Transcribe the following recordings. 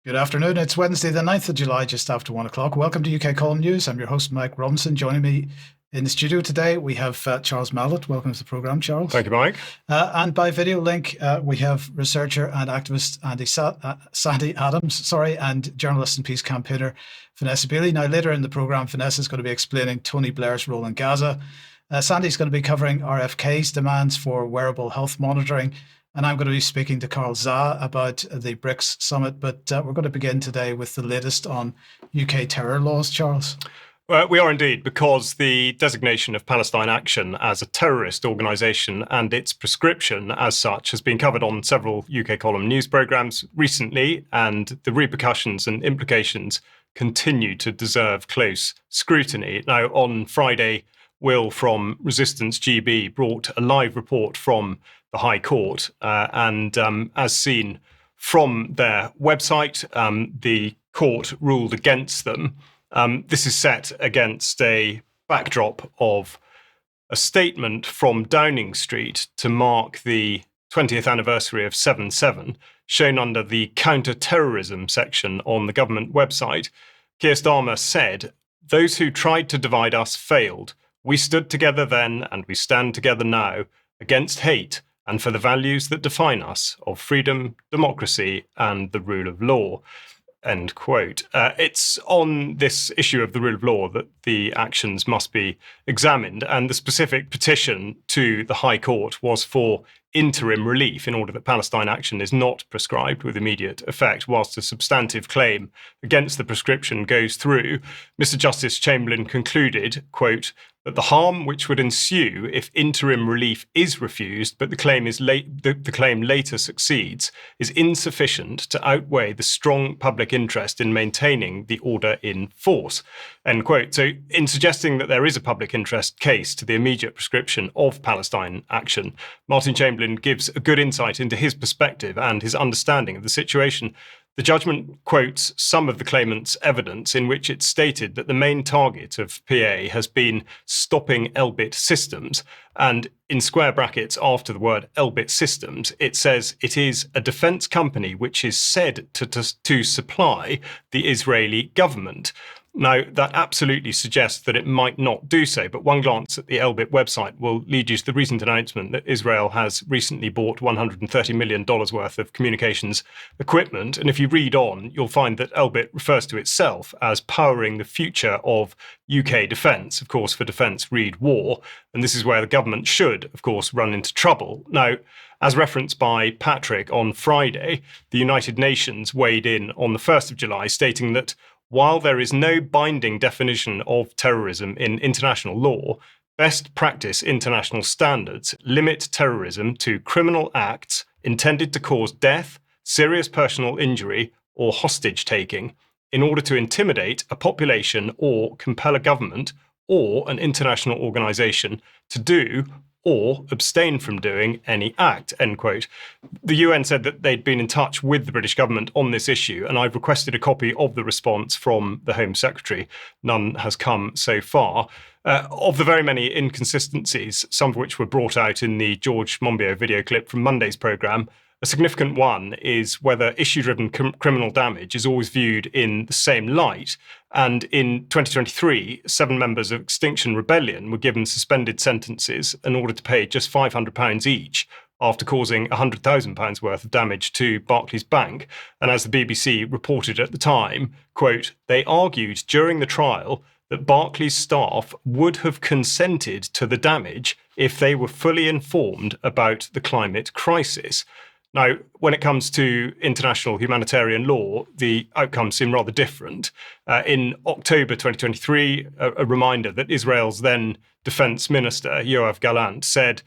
Good afternoon. It's Wednesday, the 9th of July, just after 1 o'clock. Welcome to UK Column News. I'm your host, Mike Robinson. Joining me in the studio today, we have Charles Mallet. Welcome to the programme, Charles. Thank you, Mike. And by video link, we have researcher and activist Sandy Adams, and journalist and peace campaigner Vanessa Beeley. Now, later in the programme, Vanessa is going to be explaining Tony Blair's role in Gaza. Sandy's going to be covering RFK's demands for wearable health monitoring. And I'm going to be speaking to Carl Zah about the BRICS summit, but we're going to begin today with the latest on UK terror laws, Charles. We are indeed, because the designation of Palestine Action as a terrorist organisation and its prescription as such has been covered on several UK column news programmes recently, and the repercussions and implications continue to deserve close scrutiny. Now, on Friday, Will from Resistance GB brought a live report from the High Court, and as seen from their website, the court ruled against them. This is set against a backdrop of a statement from Downing Street to mark the 20th anniversary of 7/7, shown under the counter-terrorism section on the government website. Keir Starmer said, "Those who tried to divide us failed. We stood together then, and we stand together now, against hate and for the values that define us of freedom, democracy, and the rule of law." End quote. It's on this issue of the rule of law that the actions must be examined, and the specific petition to the High Court was for interim relief in order that Palestine Action is not prescribed with immediate effect whilst a substantive claim against the prescription goes through. Mr. Justice Chamberlain concluded, quote, that the harm which would ensue if interim relief is refused, but the claim later succeeds, is insufficient to outweigh the strong public interest in maintaining the order in force. End quote. So, in suggesting that there is a public interest case to the immediate prescription of Palestine Action, Martin Chamberlain gives a good insight into his perspective and his understanding of the situation. The judgment quotes some of the claimant's evidence in which it's stated that the main target of PA has been stopping Elbit Systems. And in square brackets after the word Elbit Systems, it says it is a defense company which is said to supply the Israeli government. Now, that absolutely suggests that it might not do so, but one glance at the Elbit website will lead you to the recent announcement that Israel has recently bought $130 million worth of communications equipment. And if you read on, you'll find that Elbit refers to itself as powering the future of UK defence. Of course, for defence, read war. And this is where the government should, of course, run into trouble. Now, as referenced by Patrick on Friday, the United Nations weighed in on the 1st of July, stating that while there is no binding definition of terrorism in international law, best practice international standards limit terrorism to criminal acts intended to cause death, serious personal injury, or hostage-taking in order to intimidate a population or compel a government or an international organisation to do or abstain from doing any act, end quote. The UN said that they'd been in touch with the British government on this issue, and I've requested a copy of the response from the Home Secretary. None has come so far. Of the very many inconsistencies, some of which were brought out in the George Monbiot video clip from Monday's programme, a significant one is whether issue-driven criminal damage is always viewed in the same light. And in 2023, 7 members of Extinction Rebellion were given suspended sentences in order to pay just £500 each after causing £100,000 worth of damage to Barclays Bank. And as the BBC reported at the time, quote, they argued during the trial that Barclays staff would have consented to the damage if they were fully informed about the climate crisis. Now, when it comes to international humanitarian law, the outcomes seem rather different. In October 2023, a reminder that Israel's then Defense Minister, Yoav Gallant, said,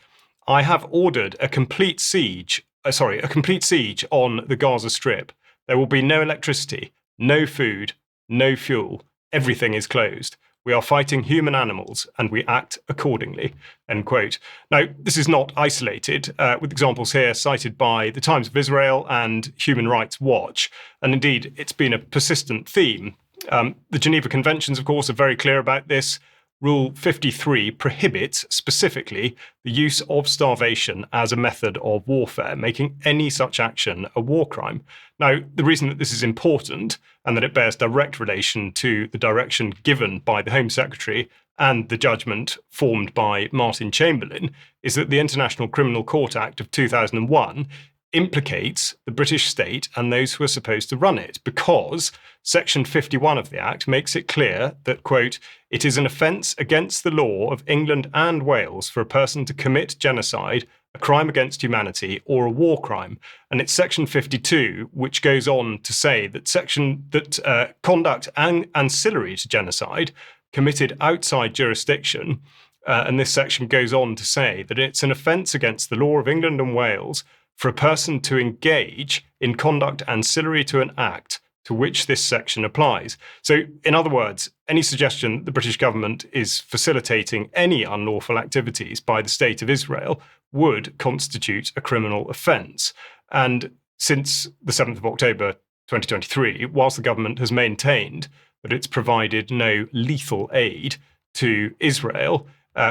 I have ordered a complete siege on the Gaza Strip. There will be no electricity, no food, no fuel. Everything is closed. We are fighting human animals and we act accordingly, end quote. Now, this is not isolated, with examples here cited by the Times of Israel and Human Rights Watch. And indeed, it's been a persistent theme. The Geneva Conventions, of course, are very clear about this. Rule 53 prohibits specifically the use of starvation as a method of warfare, making any such action a war crime. Now, the reason that this is important and that it bears direct relation to the direction given by the Home Secretary and the judgment formed by Martin Chamberlain is that the International Criminal Court Act of 2001 implicates the British state and those who are supposed to run it, because Section 51 of the Act makes it clear that, quote, it is an offence against the law of England and Wales for a person to commit genocide, a crime against humanity, or a war crime. And it's Section 52 which goes on to say that conduct ancillary to genocide committed outside jurisdiction, and this section goes on to say that it's an offence against the law of England and Wales for a person to engage in conduct ancillary to an act to which this section applies. So, in other words, any suggestion that the British government is facilitating any unlawful activities by the State of Israel would constitute a criminal offence. And since the 7th of October 2023, whilst the government has maintained that it's provided no lethal aid to Israel,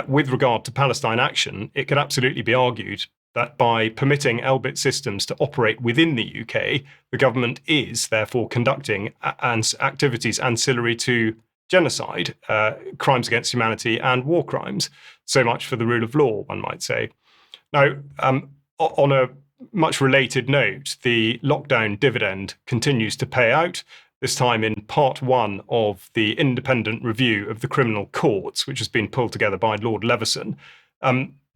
with regard to Palestine action, it could absolutely be argued that by permitting Elbit systems to operate within the UK, the government is therefore conducting activities ancillary to genocide, crimes against humanity, and war crimes. So much for the rule of law, one might say. Now, on a much related note, the lockdown dividend continues to pay out, this time in part one of the independent review of the criminal courts, which has been pulled together by Lord Leveson.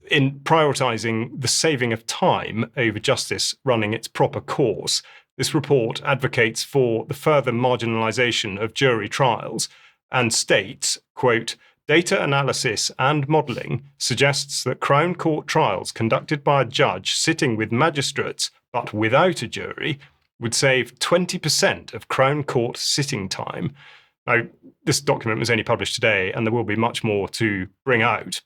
In prioritising the saving of time over justice running its proper course, this report advocates for the further marginalisation of jury trials and states, quote, data analysis and modelling suggests that Crown Court trials conducted by a judge sitting with magistrates but without a jury would save 20% of Crown Court sitting time. Now, this document was only published today, and there will be much more to bring out.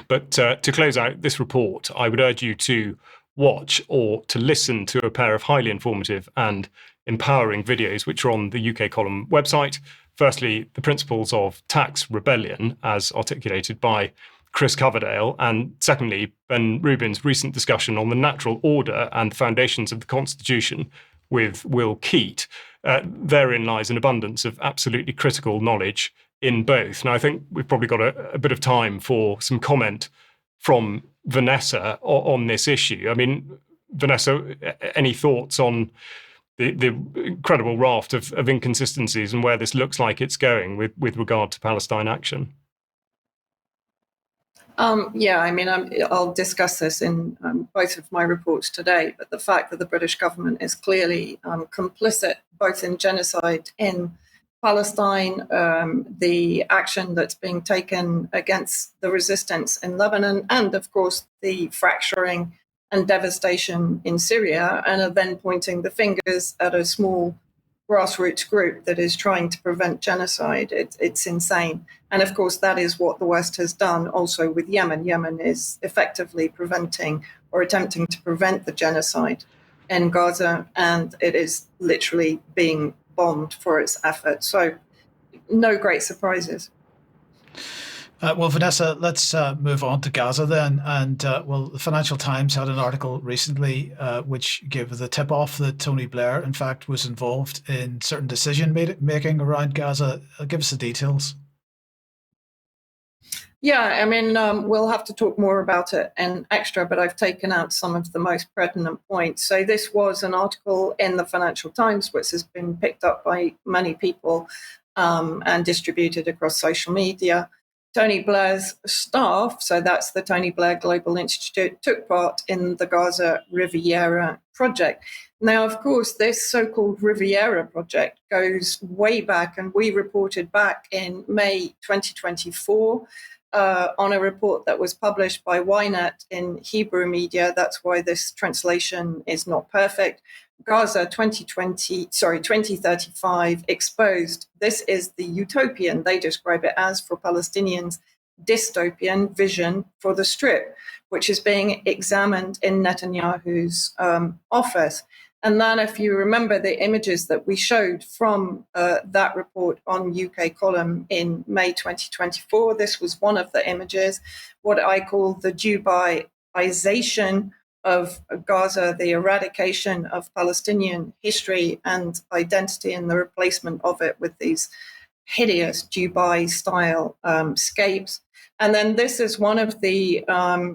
But to close out this report, I would urge you to watch or to listen to a pair of highly informative and empowering videos which are on the UK Column website. Firstly, the principles of tax rebellion as articulated by Chris Coverdale, and secondly, Ben Rubin's recent discussion on the natural order and the foundations of the Constitution with Will Keat. Therein lies an abundance of absolutely critical knowledge in both. Now, I think we've probably got a bit of time for some comment from Vanessa on this issue. I mean, Vanessa, any thoughts on the incredible raft of inconsistencies and where this looks like it's going with regard to Palestine action? Yeah, I mean, I'll discuss this in both of my reports today, but the fact that the British government is clearly complicit both in genocide in Palestine, the action that's being taken against the resistance in Lebanon, and of course the fracturing and devastation in Syria, and are then pointing the fingers at a small grassroots group that is trying to prevent genocide. It's insane. And of course, that is what the West has done also with Yemen. Yemen is effectively preventing or attempting to prevent the genocide in Gaza, and it is literally being bombed for its efforts. So no great surprises. Well, Vanessa, let's move on to Gaza then. And well, the Financial Times had an article recently which gave the tip-off that Tony Blair, in fact, was involved in certain decision-making around Gaza. Give us the details. Yeah, I mean, we'll have to talk more about it in extra, but I've taken out some of the most pertinent points. So this was an article in the Financial Times, which has been picked up by many people and distributed across social media. Tony Blair's staff, so that's the Tony Blair Global Institute, took part in the Gaza Riviera project. Now, of course, this so-called Riviera project goes way back, and we reported back in May 2024 on a report that was published by Ynet in Hebrew media. That's why this translation is not perfect. Gaza 2035 exposed. This is the utopian, they describe it as, for Palestinians, dystopian vision for the Strip, which is being examined in Netanyahu's office. And then if you remember the images that we showed from that report on UK column in May 2024, this was one of the images, what I call the Dubaiization of Gaza, the eradication of Palestinian history and identity and the replacement of it with these hideous Dubai-style scapes. And then this is one of the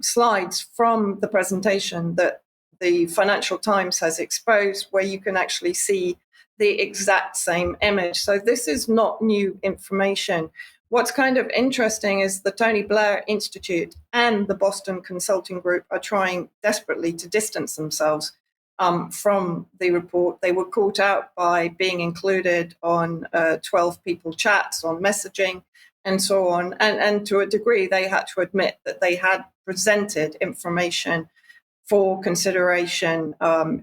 slides from the presentation that the Financial Times has exposed, where you can actually see the exact same image. So this is not new information. What's kind of interesting is the Tony Blair Institute and the Boston Consulting Group are trying desperately to distance themselves from the report. They were caught out by being included on 12 people chats, on messaging, and so on. And to a degree, they had to admit that they had presented information for consideration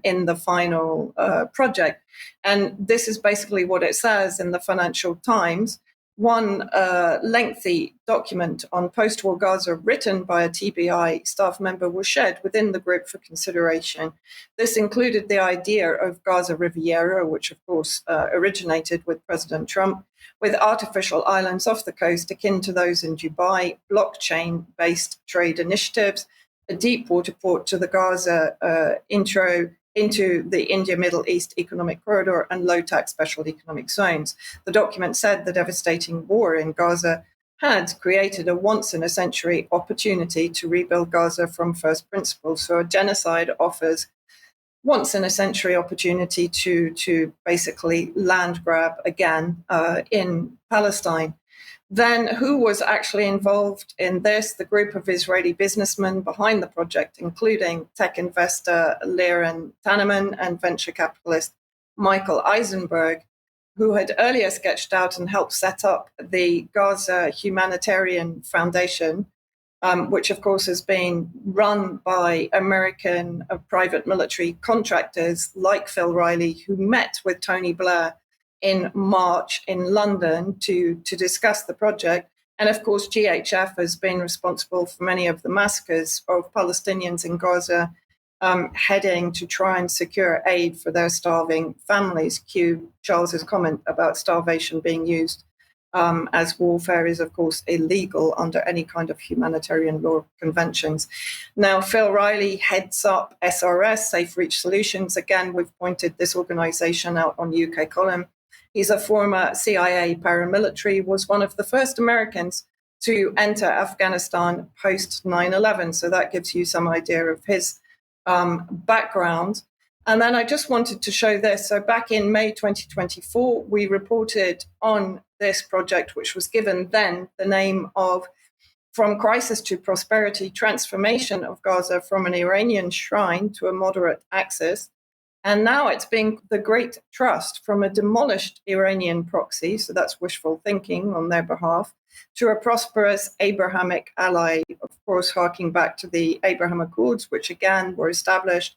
in the final project. And this is basically what it says in the Financial Times. One lengthy document on post-war Gaza written by a TBI staff member was shared within the group for consideration. This included the idea of Gaza Riviera, which of course originated with President Trump, with artificial islands off the coast akin to those in Dubai, blockchain-based trade initiatives, a deep water port to the Gaza intro into the India-Middle East economic corridor and low-tax special economic zones. The document said the devastating war in Gaza had created a once-in-a-century opportunity to rebuild Gaza from first principles. So a genocide offers once-in-a-century opportunity to basically land grab again in Palestine. Then who was actually involved in this? The group of Israeli businessmen behind the project, including tech investor Lear Tanneman and venture capitalist Michael Eisenberg, who had earlier sketched out and helped set up the Gaza Humanitarian Foundation, which of course has been run by American private military contractors like Phil Riley, who met with Tony Blair in March in London to discuss the project. And of course, GHF has been responsible for many of the massacres of Palestinians in Gaza, heading to try and secure aid for their starving families. Cue Charles's comment about starvation being used as warfare is, of course, illegal under any kind of humanitarian law conventions. Now, Phil Riley heads up SRS, Safe Reach Solutions. Again, we've pointed this organization out on UK column. He's a former CIA paramilitary, was one of the first Americans to enter Afghanistan post 9/11. So that gives you some idea of his background. And then I just wanted to show this. So back in May 2024, we reported on this project, which was given then the name of From Crisis to Prosperity, Transformation of Gaza from an Iranian Shrine to a Moderate Axis. And now it's being the Great Trust from a demolished Iranian proxy, so that's wishful thinking on their behalf, to a prosperous Abrahamic ally, of course, harking back to the Abraham Accords, which again were established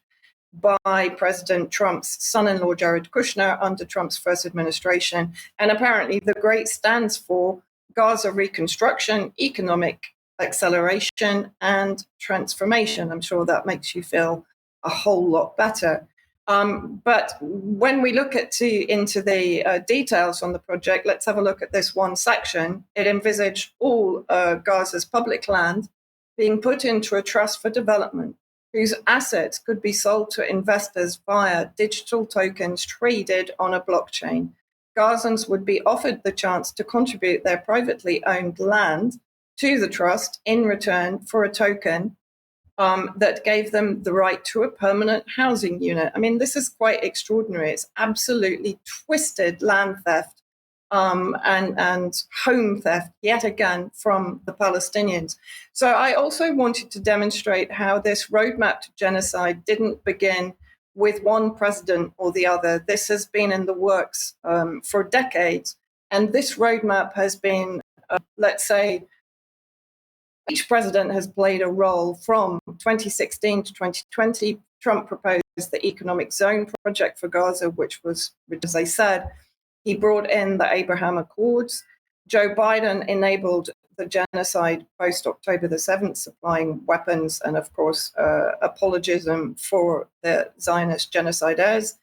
by President Trump's son-in-law, Jared Kushner, under Trump's first administration. And apparently the GREAT stands for Gaza reconstruction, economic acceleration, and transformation. I'm sure that makes you feel a whole lot better. But when we look into the details on the project, let's have a look at this one section. It envisaged all Gaza's public land being put into a trust for development, whose assets could be sold to investors via digital tokens traded on a blockchain. Gazans would be offered the chance to contribute their privately owned land to the trust in return for a token that gave them the right to a permanent housing unit. I mean, this is quite extraordinary. It's absolutely twisted land theft and home theft, yet again, from the Palestinians. So I also wanted to demonstrate how this roadmap to genocide didn't begin with one president or the other. This has been in the works for decades. And this roadmap has been, let's say, each president has played a role. From 2016 to 2020. Trump proposed the Economic Zone Project for Gaza, which was, as I said, he brought in the Abraham Accords. Joe Biden enabled the genocide post-October the 7th, supplying weapons and, of course, apologism for the Zionist genocidaires.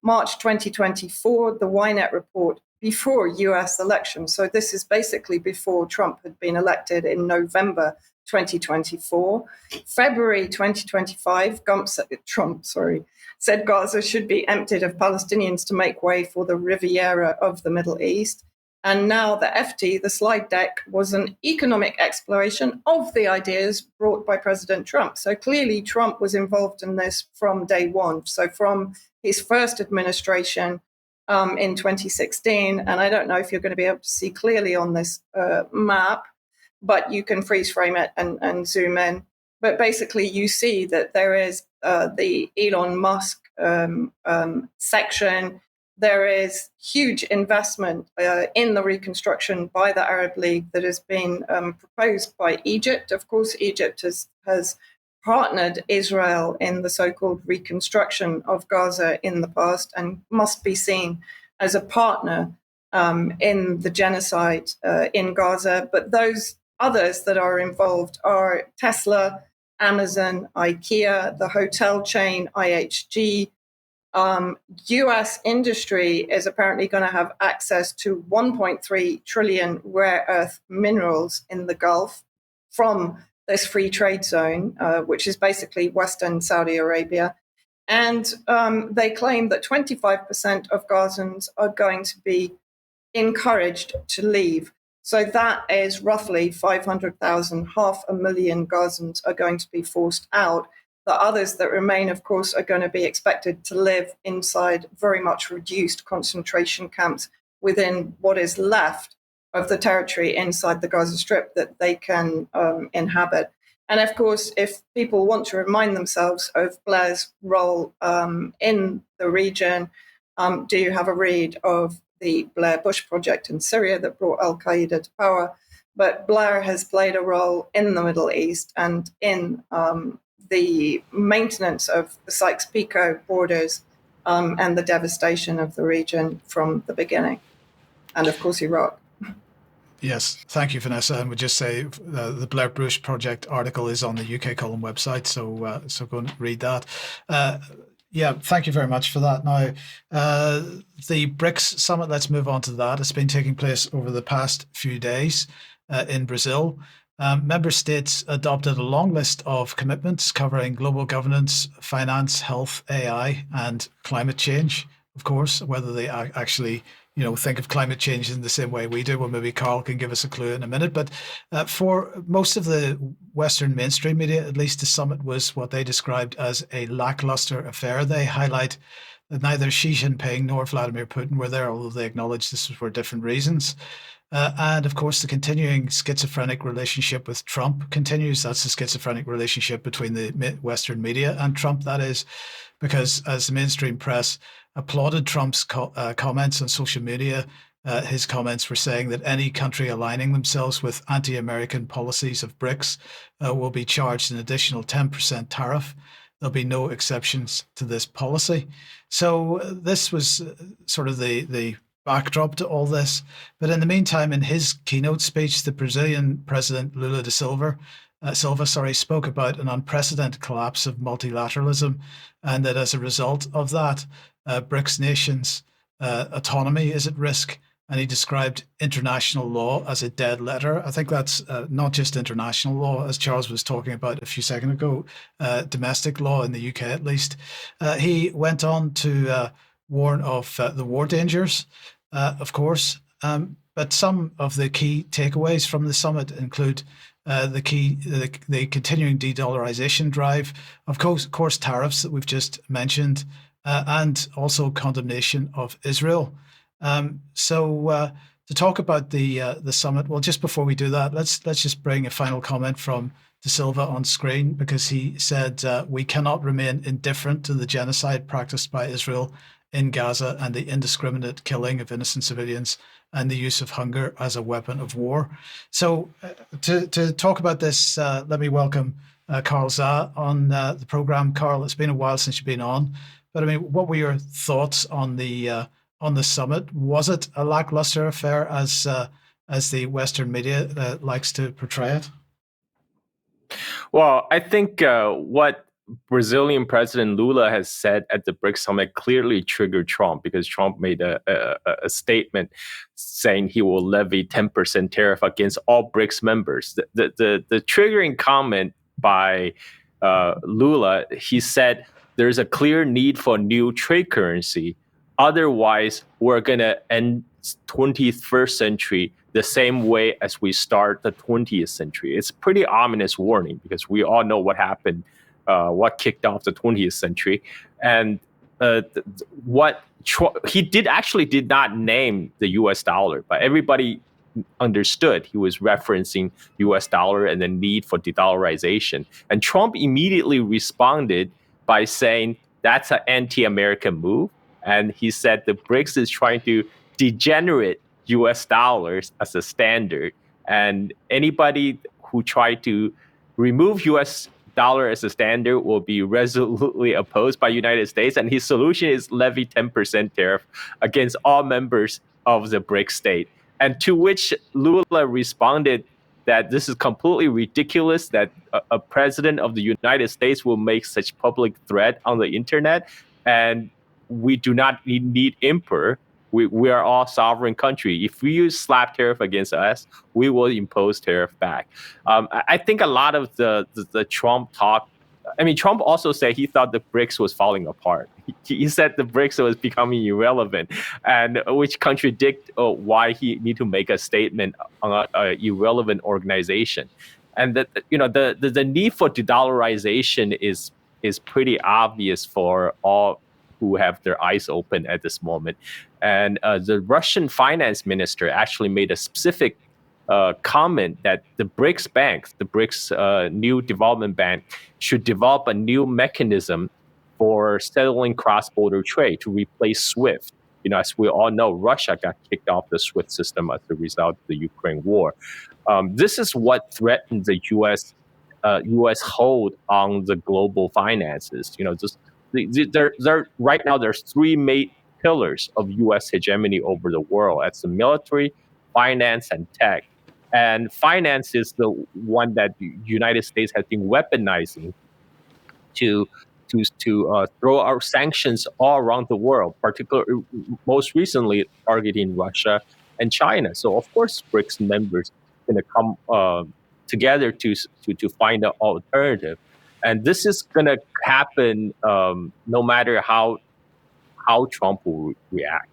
March 2024, the Ynet report before US elections. So this is basically before Trump had been elected in November 2024. February 2025, Trump said Gaza should be emptied of Palestinians to make way for the Riviera of the Middle East. And now the FT, the slide deck, was an economic exploration of the ideas brought by President Trump. So clearly Trump was involved in this from day one. So from his first administration in 2016, and I don't know if you're going to be able to see clearly on this map, but you can freeze frame it and zoom in. But basically you see that there is the Elon Musk section. There is huge investment in the reconstruction by the Arab League that has been proposed by Egypt. Of course, Egypt has partnered Israel in the so-called reconstruction of Gaza in the past and must be seen as a partner in the genocide in Gaza. But those others that are involved are Tesla, Amazon, IKEA, the hotel chain IHG. US industry is apparently going to have access to 1.3 trillion rare earth minerals in the Gulf from this free trade zone, which is basically Western Saudi Arabia. And they claim that 25% of Gazans are going to be encouraged to leave. So that is roughly 500,000, 500,000 Gazans are going to be forced out. The others that remain, of course, are going to be expected to live inside very much reduced concentration camps within what is left of the territory inside the Gaza Strip that they can inhabit. And of course, if people want to remind themselves of Blair's role in the region, do you have a read of the Blair Bush project in Syria that brought al-Qaeda to power? But Blair has played a role in the Middle East and in the maintenance of the Sykes-Picot borders and the devastation of the region from the beginning. And of course, Iraq. Yes, thank you, Vanessa. And we just say the Blair Bush Project article is on the UK Column website, so go and read that. Yeah, thank you very much for that. Now, the BRICS summit, let's move on to that. It's been taking place over the past few days in Brazil. Member states adopted a long list of commitments covering global governance, finance, health, AI, and climate change, of course, whether they actually think of climate change in the same way we do. Well, maybe Carl can give us a clue in a minute. But for most of the Western mainstream media, at least the summit was what they described as a lackluster affair. They highlight that neither Xi Jinping nor Vladimir Putin were there, although they acknowledged this was for different reasons. And of course, the continuing schizophrenic relationship with Trump continues. That's the schizophrenic relationship between the Western media and Trump, that is, because as the mainstream press applauded Trump's comments on social media, his comments were saying that any country aligning themselves with anti-American policies of BRICS will be charged an additional 10% tariff. There'll be no exceptions to this policy. So this was sort of the backdrop to all this. But in the meantime, in his keynote speech, the Brazilian President Lula da Silva spoke about an unprecedented collapse of multilateralism, and that as a result of that, BRICS nations' autonomy is at risk. And he described international law as a dead letter. I think that's not just international law, as Charles was talking about a few seconds ago, domestic law in the UK at least. He went on to warn of the war dangers, of course. But some of the key takeaways from the summit include the continuing de-dollarization drive, of course, tariffs that we've just mentioned, and also condemnation of Israel. So to talk about the summit, well, just before we do that, let's just bring a final comment from De Silva on screen, because he said, we cannot remain indifferent to the genocide practiced by Israel in Gaza and the indiscriminate killing of innocent civilians and the use of hunger as a weapon of war. So to talk about this, let me welcome Carl Za on the program. Carl, it's been a while since you've been on, but I mean, what were your thoughts on the summit? Was it a lackluster affair, as as the Western media likes to portray it? Well, I think what Brazilian President Lula has said at the BRICS summit clearly triggered Trump, because Trump made a statement saying he will levy 10% tariff against all BRICS members. The triggering comment by Lula, he said there's a clear need for new trade currency. Otherwise, we're going to end 21st century the same way as we start the 20th century. It's a pretty ominous warning, because we all know what happened, what kicked off the 20th century. And what he did not name the US dollar, but everybody understood he was referencing US dollar and the need for de-dollarization. And Trump immediately responded by saying that's an anti-American move. And he said the BRICS is trying to degenerate US dollars as a standard. And anybody who tried to remove US dollar as a standard will be resolutely opposed by United States. And his solution is levy 10% tariff against all members of the BRICS state. And to which Lula responded that this is completely ridiculous, that a president of the United States will make such public threat on the internet. And we do not need emperor. We are all sovereign country. If you slap tariff against us, we will impose tariff back. I think a lot of the Trump talk, I mean, Trump also said he thought the BRICS was falling apart. He said the BRICS was becoming irrelevant, and which contradict why he need to make a statement on an irrelevant organization. And that, you know, the need for de-dollarization is pretty obvious for all who have their eyes open at this moment. And the Russian finance minister actually made a specific comment that the BRICS banks, the BRICS new development bank, should develop a new mechanism for settling cross-border trade to replace SWIFT. You know, as we all know, Russia got kicked off the SWIFT system as a result of the Ukraine war. This is what threatened the U.S. hold on the global finances. You know, just right now there's three main pillars of U.S. hegemony over the world. That's the military, finance, and tech. And finance is the one that the United States has been weaponizing to throw our sanctions all around the world, particularly most recently targeting Russia and China. So of course, BRICS members are going to come together to find an alternative. And this is going to happen no matter how Trump will react.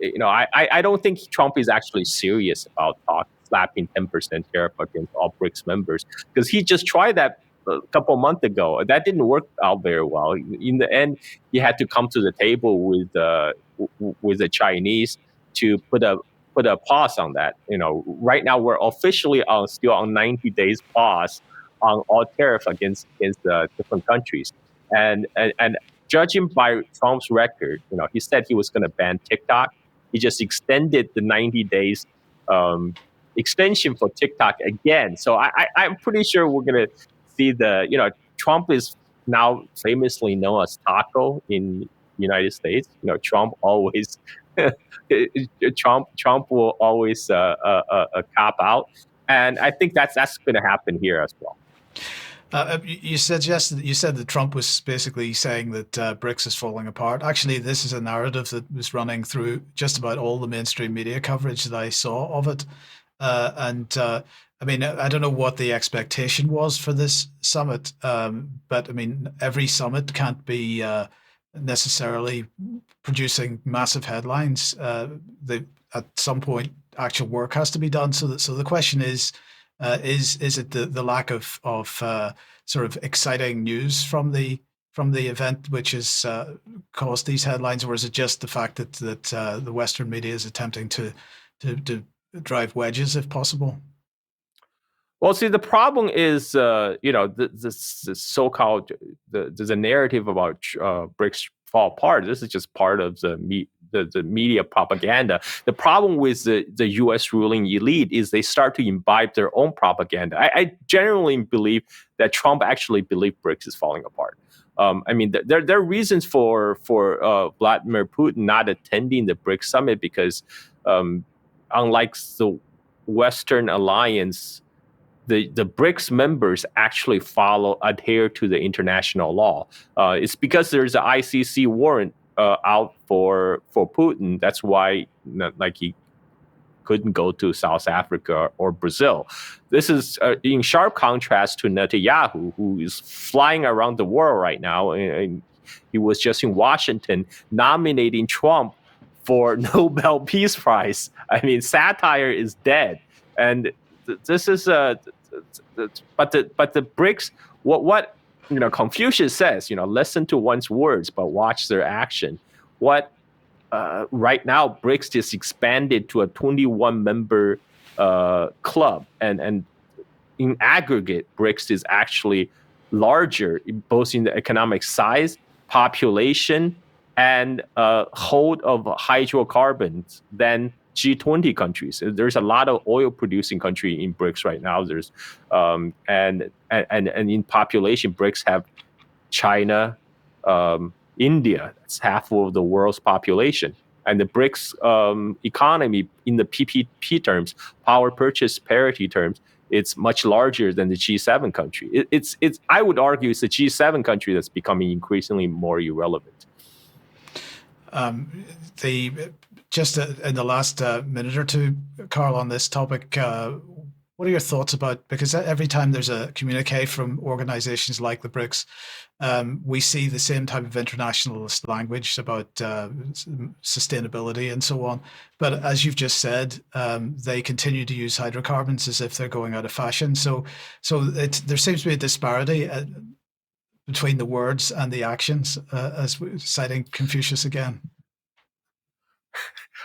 You know, I don't think Trump is actually serious about slapping 10% tariff against all BRICS members, because he just tried that a couple of months ago. That didn't work out very well. In the end, he had to come to the table with the Chinese to put a pause on that. You know, right now we're officially still on 90 days pause on all tariff against different countries, and judging by Trump's record, you know, he said he was going to ban TikTok. He just extended the 90 days extension for TikTok again. So I'm pretty sure we're going to see Trump is now famously known as Taco in the United States. You know, Trump always Trump will always cop out, and I think that's going to happen here as well. You said that Trump was basically saying that BRICS is falling apart. Actually, this is a narrative that was running through just about all the mainstream media coverage that I saw of it. I mean, I don't know what the expectation was for this summit, but I mean, every summit can't be necessarily producing massive headlines. At some point, actual work has to be done. So the question is it the lack of sort of exciting news from the event which has caused these headlines, or is it just the fact that the Western media is attempting to drive wedges if possible? Well, see, the problem is, the so-called the narrative about BRICS fall apart. This is just part of the media propaganda. The problem with the U.S. ruling elite is they start to imbibe their own propaganda. I generally believe that Trump actually believed BRICS is falling apart. I mean, there are reasons for Vladimir Putin not attending the BRICS summit because, unlike the Western alliance, the BRICS members actually adhere to the international law. It's because there's an ICC warrant out for Putin. That's why, he couldn't go to South Africa or Brazil. This is in sharp contrast to Netanyahu, who is flying around the world right now. And he was just in Washington nominating Trump for Nobel Peace Prize. I mean, satire is dead. And this is but the BRICS, what Confucius says, listen to one's words, but watch their action. Right now, BRICS is expanded to a 21-member club, and in aggregate, BRICS is actually larger, both in the economic size, population, and hold of hydrocarbons than G20 countries. There's a lot of oil-producing country in BRICS right now. There's and in population, BRICS have China, India. That's half of the world's population. And the BRICS economy, in the PPP terms, power purchase parity terms, it's much larger than the G7 country. I would argue it's the G7 country that's becoming increasingly more irrelevant. Just in the last minute or two, Carl, on this topic, what are your thoughts about, because every time there's a communique from organizations like the BRICS, we see the same type of internationalist language about sustainability and so on. But as you've just said, they continue to use hydrocarbons as if they're going out of fashion. So there seems to be a disparity between the words and the actions, as we're citing Confucius again.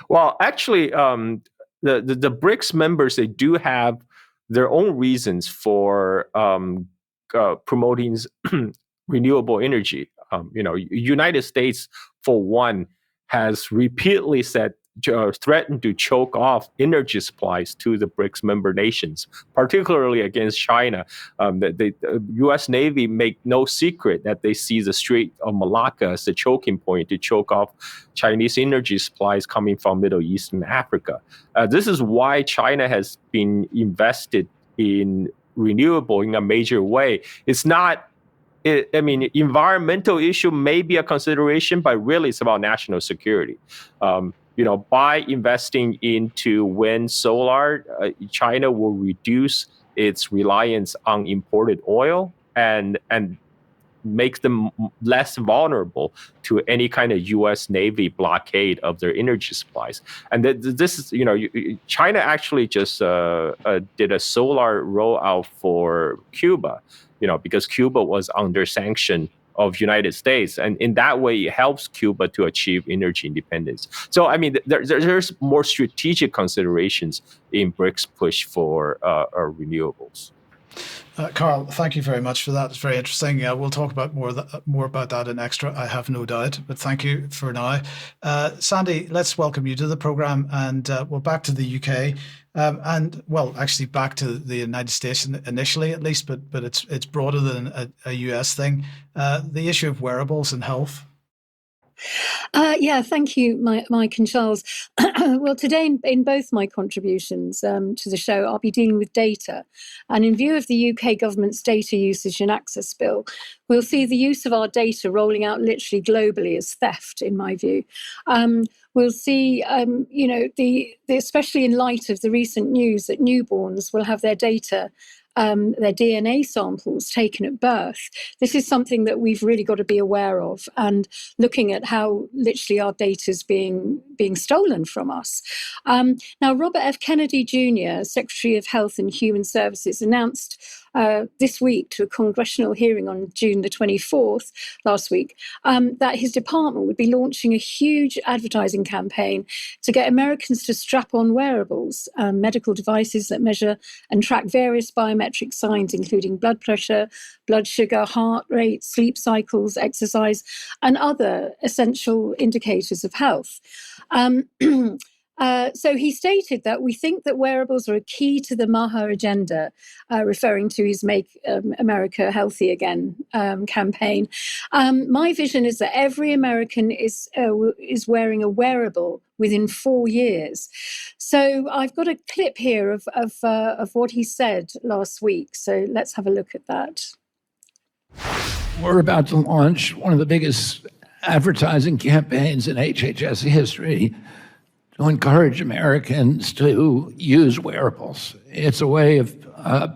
Well, actually, the BRICS members, they do have their own reasons for promoting renewable energy. United States, for one, has repeatedly threatened to choke off energy supplies to the BRICS member nations, particularly against China. The U.S. Navy make no secret that they see the Strait of Malacca as the choking point to choke off Chinese energy supplies coming from Middle East and Africa. This is why China has been invested in renewable in a major way. It's not environmental issue may be a consideration, but really it's about national security. By investing into wind, solar, China will reduce its reliance on imported oil and make them less vulnerable to any kind of U.S. Navy blockade of their energy supplies. And this is, China actually just did a solar rollout for Cuba, because Cuba was under sanction of United States, and in that way it helps Cuba to achieve energy independence. So there's more strategic considerations in BRICS push for renewables. Carl, thank you very much for that. It's very interesting. We'll talk about more about that in extra, I have no doubt. But thank you for now. Sandy, let's welcome you to the program, and we're back to the UK, actually back to the United States initially, at least, but it's broader than a US thing. The issue of wearables and health. Thank you, Mike and Charles. Well, today in both my contributions to the show, I'll be dealing with data. And in view of the UK government's data usage and access bill, we'll see the use of our data rolling out literally globally as theft, in my view. We'll see, especially in light of the recent news that newborns will have their data, their DNA samples taken at birth. This is something that we've really got to be aware of, and looking at how literally our data is being stolen from us. Now, Robert F. Kennedy Jr., Secretary of Health and Human Services, announced this week to a congressional hearing on June the 24th, last week, that his department would be launching a huge advertising campaign to get Americans to strap on wearables, medical devices that measure and track various biometric signs, including blood pressure, blood sugar, heart rate, sleep cycles, exercise, and other essential indicators of health. So he stated that we think that wearables are a key to the Maha agenda, referring to his Make America Healthy Again campaign. My vision is that every American is wearing a wearable within 4 years. So I've got a clip here of what he said last week. So let's have a look at that. We're about to launch one of the biggest advertising campaigns in HHS history to encourage Americans to use wearables. It's a way of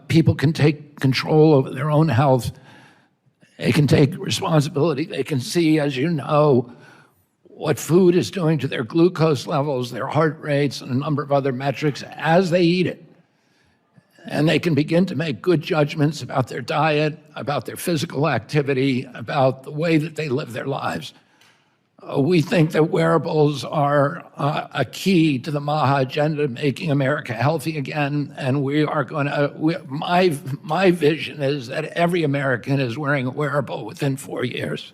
people can take control over their own health. They can take responsibility. They can see, as you know, what food is doing to their glucose levels, their heart rates, and a number of other metrics as they eat it. And they can begin to make good judgments about their diet, about their physical activity, about the way that they live their lives. We think that wearables are a key to the Maha agenda, making America healthy again. And we are going to, my vision is that every American is wearing a wearable within 4 years.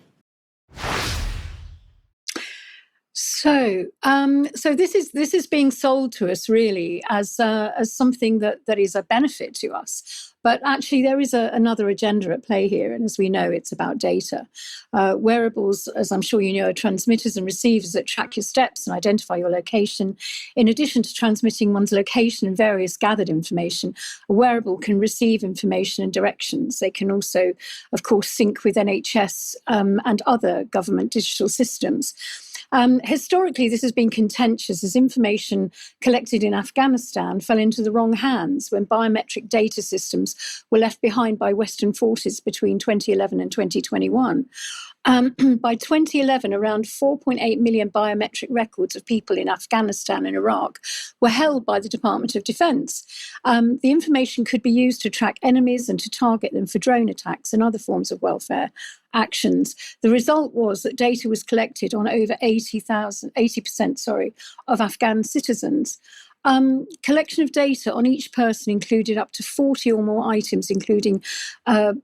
So this is being sold to us really as something that is a benefit to us. But actually, there is another agenda at play here, and as we know, it's about data. Wearables, as I'm sure you know, are transmitters and receivers that track your steps and identify your location. In addition to transmitting one's location and various gathered information, a wearable can receive information and directions. They can also, of course, sync with NHS and other government digital systems. Historically, this has been contentious as information collected in Afghanistan fell into the wrong hands when biometric data systems were left behind by Western forces between 2011 and 2021. By 2011, around 4.8 million biometric records of people in Afghanistan and Iraq were held by the Department of Defense. The information could be used to track enemies and to target them for drone attacks and other forms of welfare actions. The result was that data was collected on over 80% of Afghan citizens. Collection of data on each person included up to 40 or more items, including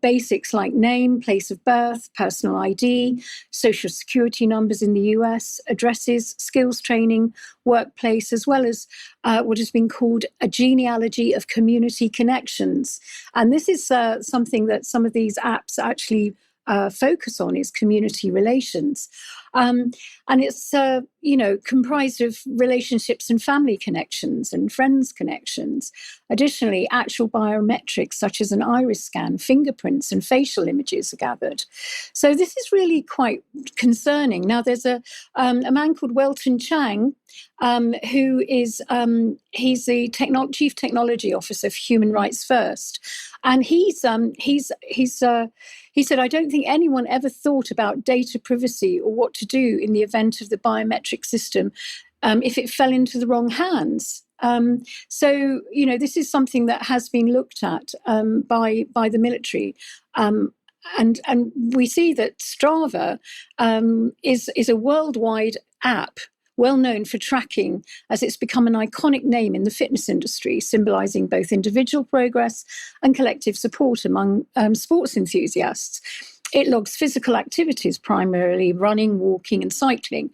basics like name, place of birth, personal ID, social security numbers in the US, addresses, skills training, workplace, as well as what has been called a genealogy of community connections. And this is something that some of these apps actually focus on, is community relations. And it's, comprised of relationships and family connections and friends connections. Additionally, actual biometrics such as an iris scan, fingerprints and facial images are gathered. So this is really quite concerning. Now, there's a man called Welton Chang, who is, he's the Chief Technology Officer for Human Rights First. And he said, I don't think anyone ever thought about data privacy or what to do in the event of the biometric system if it fell into the wrong hands. So, this is something that has been looked at by the military. And we see that Strava is a worldwide app well known for tracking, as it's become an iconic name in the fitness industry, symbolizing both individual progress and collective support among sports enthusiasts. It logs physical activities, primarily running, walking, and cycling.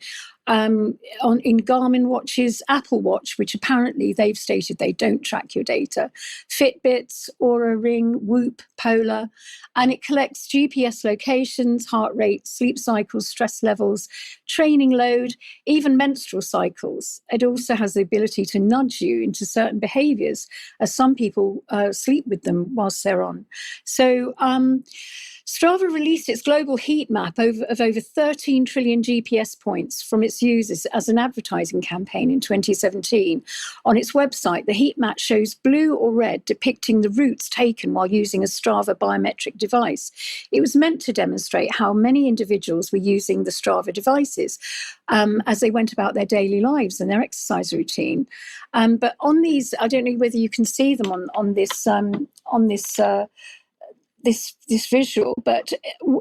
In Garmin watches, Apple Watch, which apparently they've stated they don't track your data, Fitbits, Oura Ring, Whoop, Polar, and it collects GPS locations, heart rate, sleep cycles, stress levels, training load, even menstrual cycles. It also has the ability to nudge you into certain behaviors, as some people sleep with them whilst they're on. So, Strava released its global heat map of over 13 trillion GPS points from its users as an advertising campaign in 2017. On its website, the heat map shows blue or red, depicting the routes taken while using a Strava biometric device. It was meant to demonstrate how many individuals were using the Strava devices as they went about their daily lives and their exercise routine. But on these, I don't know whether you can see them on this visual, but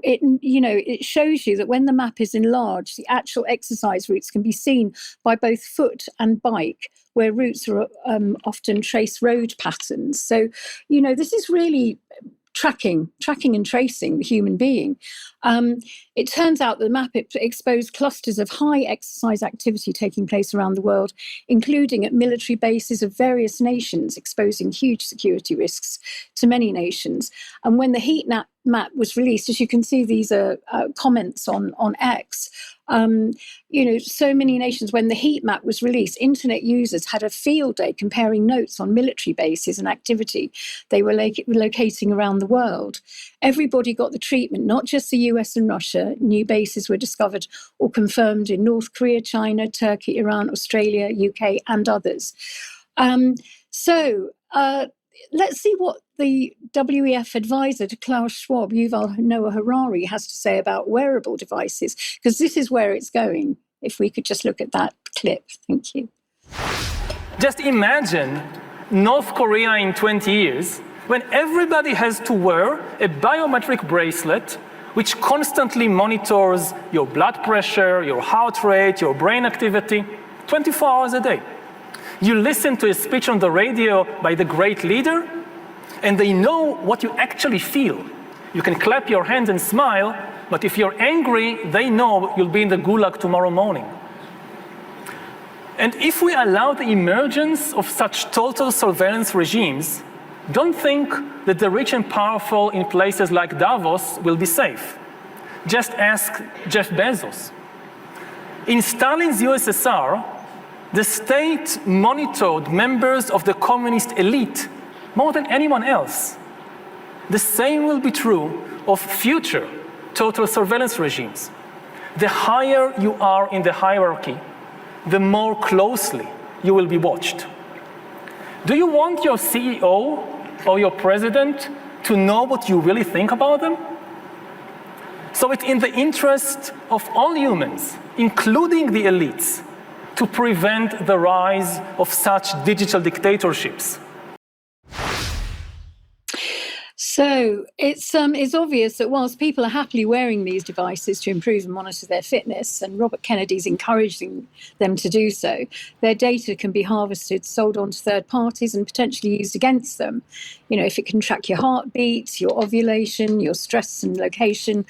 it shows you that when the map is enlarged, the actual exercise routes can be seen by both foot and bike, where routes are often trace road patterns. So, this is really tracking and tracing the human being. It turns out the map exposed clusters of high exercise activity taking place around the world, including at military bases of various nations, exposing huge security risks to many nations. And when the heat map was released, as you can see, these are comments on X. So many nations, when the heat map was released, internet users had a field day comparing notes on military bases and activity they were locating around the world. Everybody got the treatment, not just the US and Russia. New bases were discovered or confirmed in North Korea, China, Turkey, Iran, Australia, UK, and others. Let's see what the WEF advisor to Klaus Schwab, Yuval Noah Harari, has to say about wearable devices, because this is where it's going. If we could just look at that clip. Thank you. Just imagine North Korea in 20 years, when everybody has to wear a biometric bracelet which constantly monitors your blood pressure, your heart rate, your brain activity, 24 hours a day. You listen to a speech on the radio by the great leader, and they know what you actually feel. You can clap your hands and smile, but if you're angry, they know you'll be in the gulag tomorrow morning. And if we allow the emergence of such total surveillance regimes, don't think that the rich and powerful in places like Davos will be safe. Just ask Jeff Bezos. In Stalin's USSR, the state monitored members of the communist elite more than anyone else. The same will be true of future total surveillance regimes. The higher you are in the hierarchy, the more closely you will be watched. Do you want your CEO or your president to know what you really think about them? So it's in the interest of all humans, including the elites, to prevent the rise of such digital dictatorships. So it's obvious that whilst people are happily wearing these devices to improve and monitor their fitness, and Robert Kennedy's encouraging them to do so, their data can be harvested, sold on to third parties, and potentially used against them. If it can track your heartbeat, your ovulation, your stress and location,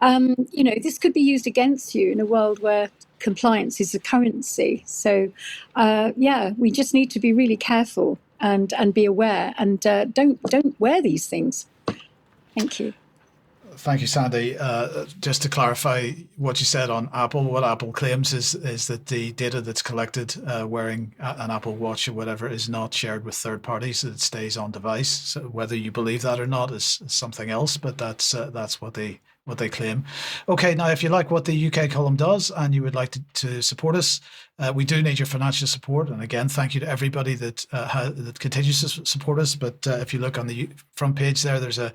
this could be used against you in a world where compliance is a currency. So, we just need to be really careful and be aware, and don't wear these things. Thank you. Thank you, Sandy. Just to clarify what you said on Apple, what Apple claims is that the data that's collected wearing an Apple Watch or whatever is not shared with third parties. It stays on device. So whether you believe that or not is something else, but that's what they claim. Okay, now if you like what the UK column does and you would like to support us, we do need your financial support. And again, thank you to everybody that continues to support us. But if you look on the front page there's a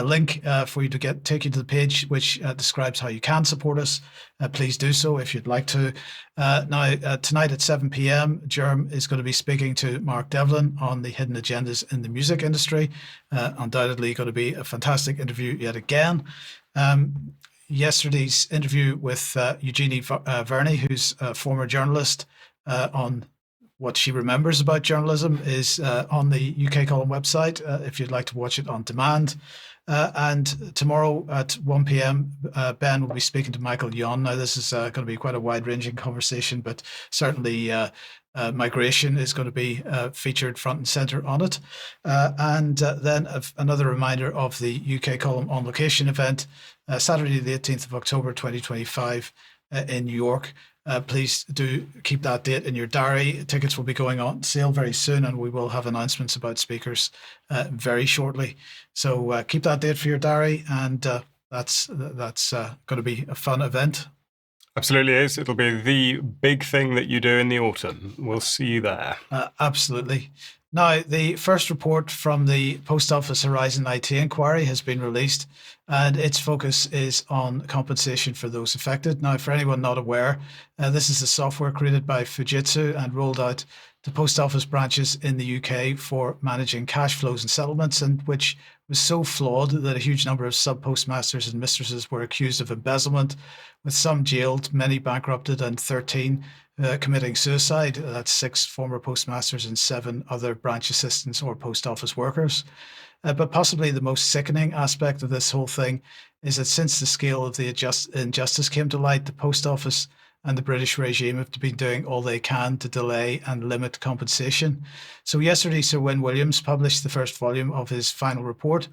link for you to take you to the page which describes how you can support us. Please do so if you'd like to. Tonight at 7 p.m, Jerm is going to be speaking to Mark Devlin on the hidden agendas in the music industry. Undoubtedly going to be a fantastic interview yet again. Yesterday's interview with Eugenie Verney, who's a former journalist, on what she remembers about journalism is on the UK column website, if you'd like to watch it on demand. And tomorrow at 1 p.m, Ben will be speaking to Michael Yon. Now, this is going to be quite a wide-ranging conversation, but certainly migration is going to be featured front and center on it. And then another reminder of the UK column on location event, Saturday the 18th of October 2025 in New York. Please do keep that date in your diary. Tickets will be going on sale very soon, and we will have announcements about speakers very shortly. So keep that date for your diary, and that's going to be a fun event. Absolutely is. It'll be the big thing that you do in the autumn. We'll see you there. Absolutely. Now, the first report from the Post Office Horizon IT inquiry has been released, and its focus is on compensation for those affected. Now, for anyone not aware, this is the software created by Fujitsu and rolled out to post office branches in the UK for managing cash flows and settlements, and which was so flawed that a huge number of sub-postmasters and mistresses were accused of embezzlement, with some jailed, many bankrupted, and 13 committing suicide. That's 6 former postmasters and 7 other branch assistants or post office workers. But possibly the most sickening aspect of this whole thing is that since the scale of the injustice came to light, the Post Office and the British regime have been doing all they can to delay and limit compensation. So yesterday, Sir Win Williams published the first volume of his final report,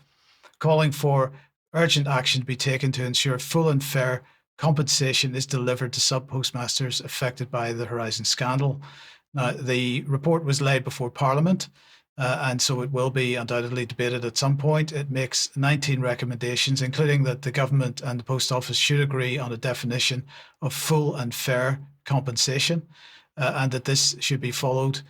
calling for urgent action to be taken to ensure full and fair compensation is delivered to sub-postmasters affected by the Horizon scandal. Now, the report was laid before Parliament, and so it will be undoubtedly debated at some point. It makes 19 recommendations, including that the government and the Post Office should agree on a definition of full and fair compensation, and that this should be followed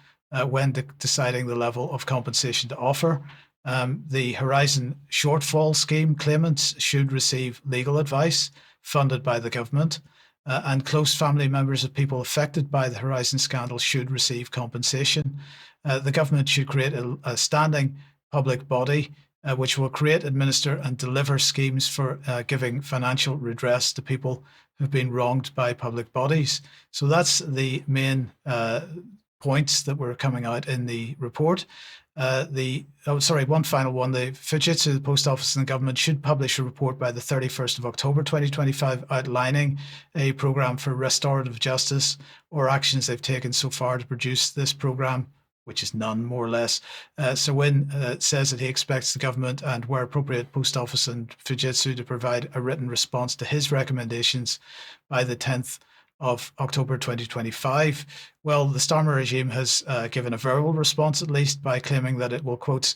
when deciding the level of compensation to offer. The Horizon shortfall scheme claimants should receive legal advice funded by the government, and close family members of people affected by the Horizon scandal should receive compensation. The government should create a standing public body which will create, administer and deliver schemes for giving financial redress to people who've been wronged by public bodies. So that's the main points that were coming out in the report. One final one. The Fujitsu, the Post Office and the government should publish a report by the 31st of October 2025 outlining a programme for restorative justice or actions they've taken so far to produce this programme, which is none, more or less. Sir Win says that he expects the government and, where appropriate, Post Office and Fujitsu to provide a written response to his recommendations by the 10th of October 2025. Well, the Starmer regime has given a verbal response, at least, by claiming that it will, quote,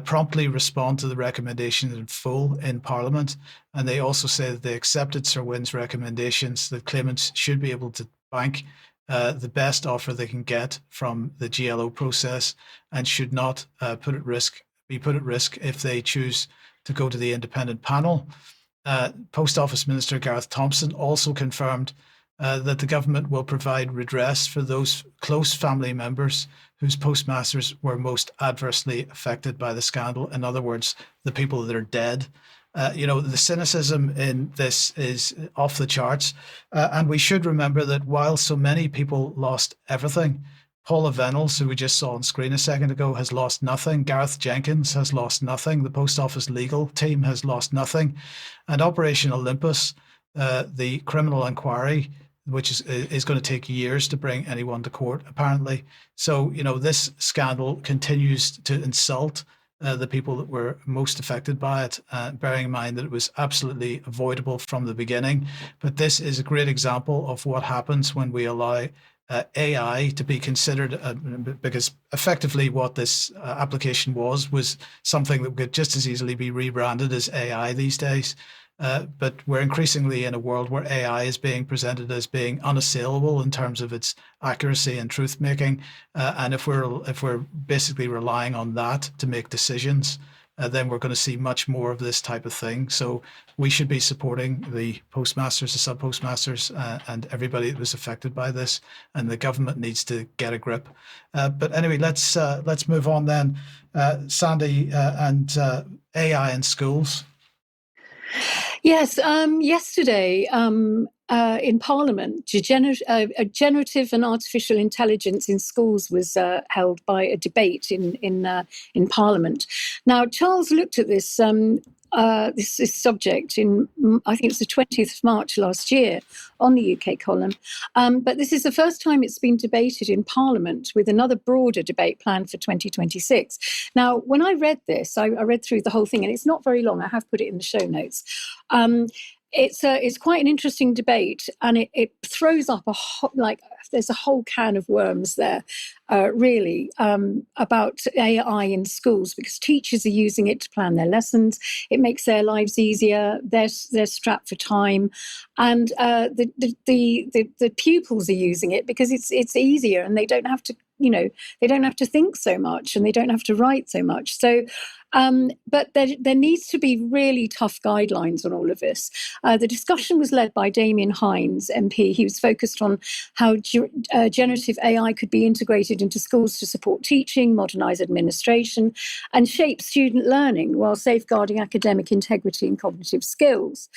promptly respond to the recommendations in full in Parliament. And they also say that they accepted Sir Win's recommendations that claimants should be able to bank the best offer they can get from the GLO process and should not be put at risk if they choose to go to the independent panel. Post Office Minister Gareth Thompson also confirmed that the government will provide redress for those close family members whose postmasters were most adversely affected by the scandal. In other words, the people that are dead. The cynicism in this is off the charts. And we should remember that while so many people lost everything, Paula Venables, who we just saw on screen a second ago, has lost nothing. Gareth Jenkins has lost nothing. The Post Office legal team has lost nothing. And Operation Olympus, the criminal inquiry, which is going to take years to bring anyone to court, apparently. So, this scandal continues to insult the people that were most affected by it, bearing in mind that it was absolutely avoidable from the beginning. But this is a great example of what happens when we allow AI to be considered, because effectively what this application was something that could just as easily be rebranded as AI these days. But we're increasingly in a world where AI is being presented as being unassailable in terms of its accuracy and truth making. And if we're basically relying on that to make decisions, then we're going to see much more of this type of thing. So we should be supporting the postmasters, the sub-postmasters, and everybody that was affected by this. And the government needs to get a grip. But anyway, let's move on then. Sandy, and AI in schools. Yes, yesterday in Parliament, generative and artificial intelligence in schools was held by a debate in Parliament. Now, Charles looked at this this subject in, I think it's the 20th of March last year on the UK column. But this is the first time it's been debated in Parliament, with another broader debate planned for 2026. Now, when I read this, I read through the whole thing, and it's not very long. I have put it in the show notes. It's quite an interesting debate, and it throws up there's a whole can of worms there, really, about AI in schools, because teachers are using it to plan their lessons. It makes their lives easier. They're strapped for time, and the pupils are using it because it's easier, and they don't have to. They don't have to think so much, and they don't have to write so much. So, but there needs to be really tough guidelines on all of this. The discussion was led by Damien Hines, MP. He was focused on how generative AI could be integrated into schools to support teaching, modernise administration, and shape student learning while safeguarding academic integrity and cognitive skills.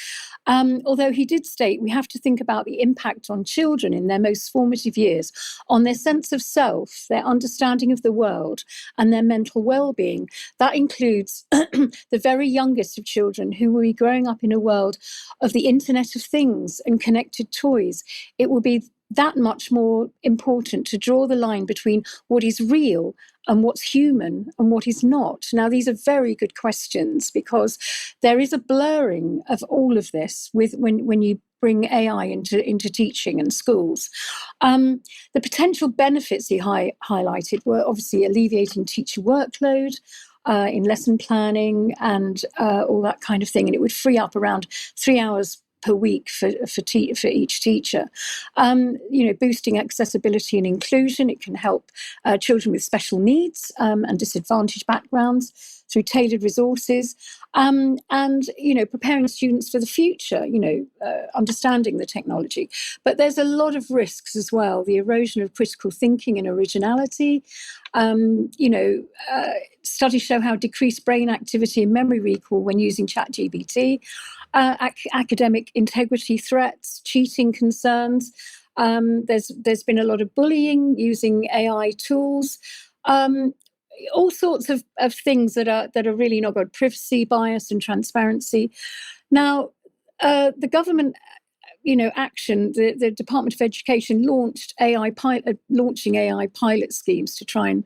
Although he did state we have to think about the impact on children in their most formative years, on their sense of self, their understanding of the world, and their mental well-being. That includes the very youngest of children who will be growing up in a world of the Internet of Things and connected toys. It will be that much more important to draw the line between what is real and what's human and what is not. Now, these are very good questions because there is a blurring of all of this with when you bring AI into teaching and schools. The potential benefits he highlighted were obviously alleviating teacher workload, in lesson planning and all that kind of thing. And it would free up around 3 hours per week for each teacher. Boosting accessibility and inclusion. It can help children with special needs and disadvantaged backgrounds through tailored resources, and preparing students for the future, understanding the technology. But there's a lot of risks as well, the erosion of critical thinking and originality. Studies show how decreased brain activity and memory recall when using ChatGPT, academic integrity threats, cheating concerns. There's been a lot of bullying using AI tools. All sorts of things that are really not good, privacy bias and transparency. Now, the government, action, the Department of Education launching AI pilot schemes to try and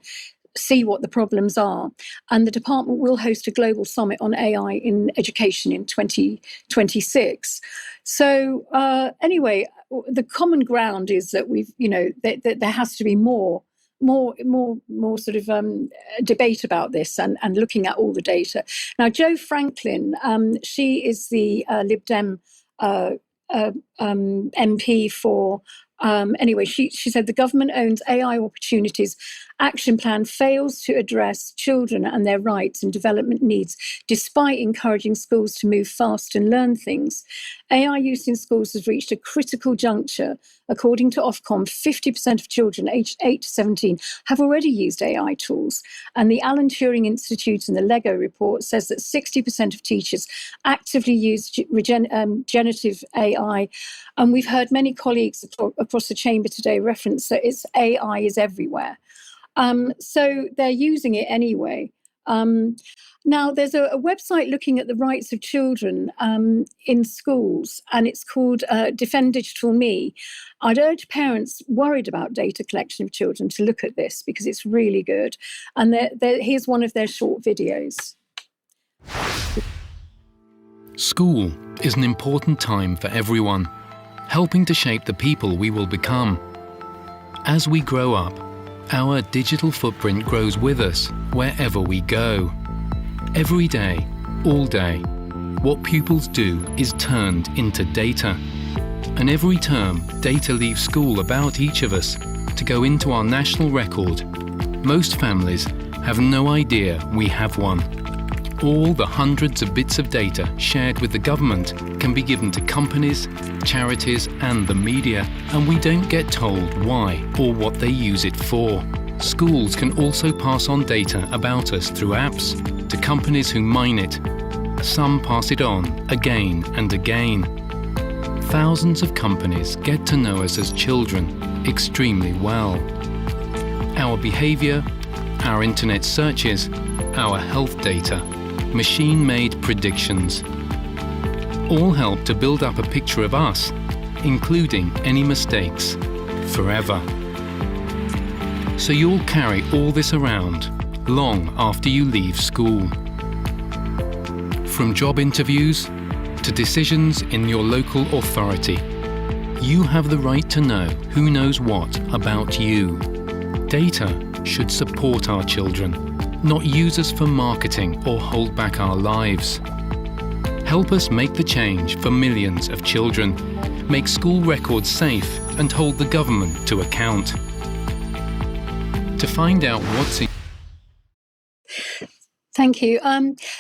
see what the problems are. And the department will host a global summit on AI in education in 2026. So anyway, the common ground is that that there has to be more sort of debate about this and looking at all the data. Now, Jo Franklin, she is the Lib Dem MP for. She said the government owns AI opportunities. Action plan fails to address children and their rights and development needs, despite encouraging schools to move fast and learn things. AI use in schools has reached a critical juncture. According to Ofcom, 50% of children aged 8 to 17 have already used AI tools. And the Alan Turing Institute and the LEGO report says that 60% of teachers actively use generative AI. And we've heard many colleagues across the chamber today reference that AI is everywhere. So they're using it anyway. Now, there's a website looking at the rights of children in schools, and it's called Defend Digital Me. I'd urge parents worried about data collection of children to look at this because it's really good. And here's one of their short videos. School is an important time for everyone, helping to shape the people we will become. As we grow up, our digital footprint grows with us wherever we go. Every day, all day, what pupils do is turned into data. And every term, data leaves school about each of us to go into our national record. Most families have no idea we have one. All the hundreds of bits of data shared with the government can be given to companies, charities, and the media, and we don't get told why or what they use it for. Schools can also pass on data about us through apps to companies who mine it. Some pass it on again and again. Thousands of companies get to know us as children extremely well. Our behavior, our internet searches, our health data, machine-made predictions, all help to build up a picture of us, including any mistakes, forever. So you'll carry all this around long after you leave school. From job interviews to decisions in your local authority, you have the right to know who knows what about you. Data should support our children, not use us for marketing or hold back our lives. Help us make the change for millions of children, make school records safe and hold the government to account. To find out what's in... Thank you.